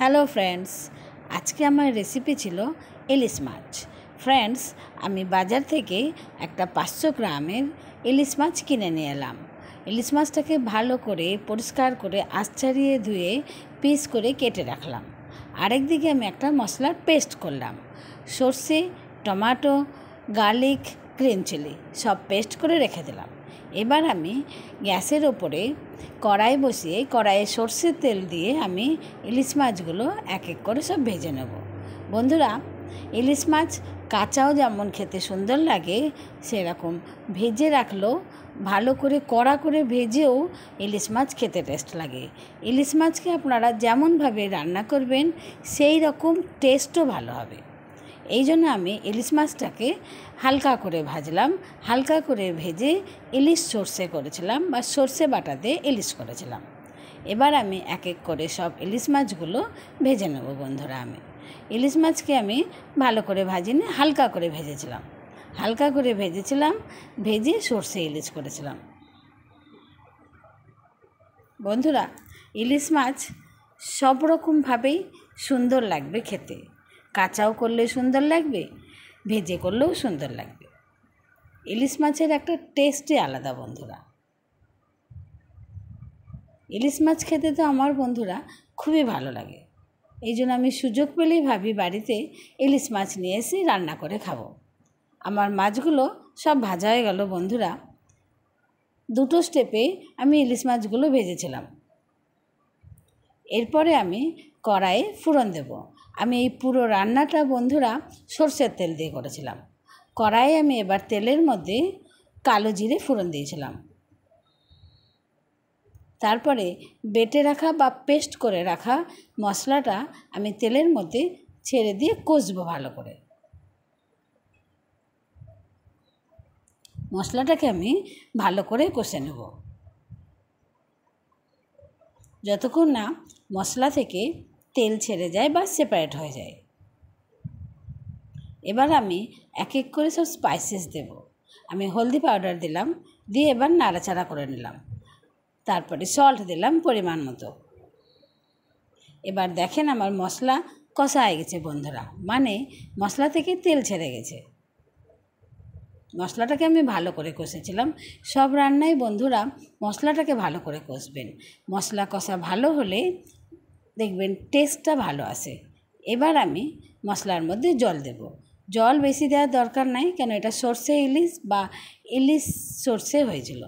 Hello friends, আজকে আমার recipe ছিল ইলিশ মাছ। ফ্রেন্ডস, আমি বাজার থেকে একটা 500 গ্রামের ইলিশ মাছ কিনে নিয়ে এলাম। ইলিশ মাছটাকে ভালো করে পরিষ্কার করে আঁশ ছাড়িয়ে ধুয়ে পিস করে কেটে রাখলাম। আরেক দিকে আমি একটা মশলার পেস্ট করলাম। সর্ষে, টমেটো, গার্লিক, গ্রিন চিলি সব পেস্ট করে রেখে দিলাম। এবার আমি গ্যাসের ওপরে কড়াই বসিয়ে কড়াইয়ে সর্ষের তেল দিয়ে আমি ইলিশ মাছগুলো এক এক করে সব ভেজে নেব। বন্ধুরা, ইলিশ মাছ কাঁচাও যেমন খেতে সুন্দর লাগে, সেরকম ভেজে রাখলেও ভালো করে কড়া করে ভেজেও ইলিশ মাছ খেতে টেস্ট লাগে। ইলিশ মাছকে আপনারা যেমনভাবে রান্না করবেন সেই রকম টেস্টও ভালো হবে। এই জন্য আমি ইলিশ মাছটাকে হালকা করে ভাজলাম। হালকা করে ভেজে ইলিশ সর্ষে করেছিলাম বা সর্ষে বাটা দিয়ে ইলিশ করেছিলাম। এবার আমি এক এক করে সব ইলিশ মাছগুলো ভেজে নেব। বন্ধুরা, আমি ইলিশ মাছকে আমি ভালো করে ভাজিনি, হালকা করে ভেজেছিলাম। হালকা করে ভেজেছিলাম, ভেজে সর্ষে ইলিশ করেছিলাম। বন্ধুরা, ইলিশ মাছ সব রকমভাবেই সুন্দর লাগবে খেতে। কাঁচাও করলে সুন্দর লাগবে, ভেজে করলেও সুন্দর লাগবে। ইলিশ মাছের একটা টেস্টই আলাদা। বন্ধুরা, ইলিশ মাছ খেতে তো আমার বন্ধুরা খুবই ভালো লাগে। এই জন্য আমি সুযোগ পেলেই ভাবি বাড়িতে ইলিশ মাছ নিয়ে এসে রান্না করে খাবো। আমার মাছগুলো সব ভাজা হয়ে গেল। বন্ধুরা, দুটো স্টেপে আমি ইলিশ মাছগুলো ভেজেছিলাম। এরপরে আমি কড়াইয়ে ফোড়ন দেব। আমি এই পুরো রান্নাটা বন্ধুরা সরষের তেল দিয়ে করেছিলাম। কড়াইয়ে আমি এবার তেলের মধ্যে কালো জিরে ফোড়ন দিয়েছিলাম। তারপরে বেটে রাখা বা পেস্ট করে রাখা মশলাটা আমি তেলের মধ্যে ছেড়ে দিয়ে কষবো ভালো করে। মশলাটাকে আমি ভালো করে কষে নেব যতক্ষণ না মশলা থেকে তেল ছেড়ে যায় বা সেপারেট হয়ে যায়। এবার আমি এক এক করে সব স্পাইসেস দেব। আমি হলদি পাউডার দিলাম, দিয়ে এবার নাড়াচাড়া করে নিলাম। তারপরে সল্ট দিলাম পরিমাণ মতো। এবার দেখেন আমার মশলা কষা হয়ে গেছে বন্ধুরা, মানে মশলা থেকে তেল ছেড়ে গেছে। মশলাটাকে আমি ভালো করে কষেছিলাম। সব রান্নায় বন্ধুরা মশলাটাকে ভালো করে কষবেন। মশলা কষা ভালো হলে দেখবেন টেস্টটা ভালো আসে। এবার আমি মশলার মধ্যে জল দেব। জল বেশি দেওয়ার দরকার নাই, কেন এটা সর্ষে ইলিশ বা ইলিশ সর্ষে হয়েছিল।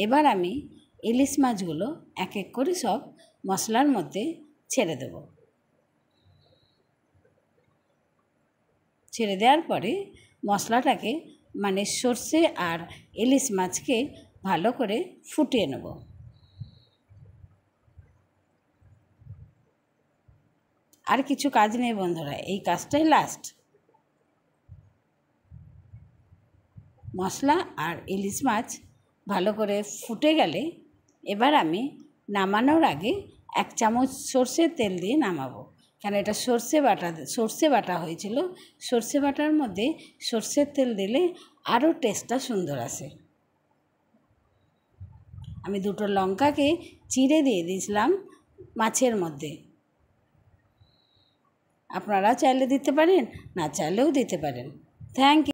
এবার আমি ইলিশ মাছগুলো এক এক করে সব মশলার মধ্যে ছেড়ে দেব। ছেড়ে দেওয়ার পরে মশলাটাকে মানে সর্ষে আর ইলিশ মাছকে ভালো করে ফুটিয়ে নেব। আর কিছু কাজ নেই বন্ধুরা, এই কাজটাই লাস্ট। মশলা আর ইলিশ মাছ ভালো করে ফুটে গেলে এবার আমি নামানোর আগে 1 চামচ সর্ষের তেল দিয়ে নামাবো, কেন এটা সর্ষে বাটা হয়েছিল। সর্ষে বাটার মধ্যে সর্ষের তেল দিলে আরও টেস্টটা সুন্দর আসে। আমি 2টো লঙ্কাকে চিড়ে দিয়ে দিয়েছিলাম মাছের মধ্যে। আপনারা চাইলে দিতে পারেন, না চাইলেও দিতে পারেন। Thank you.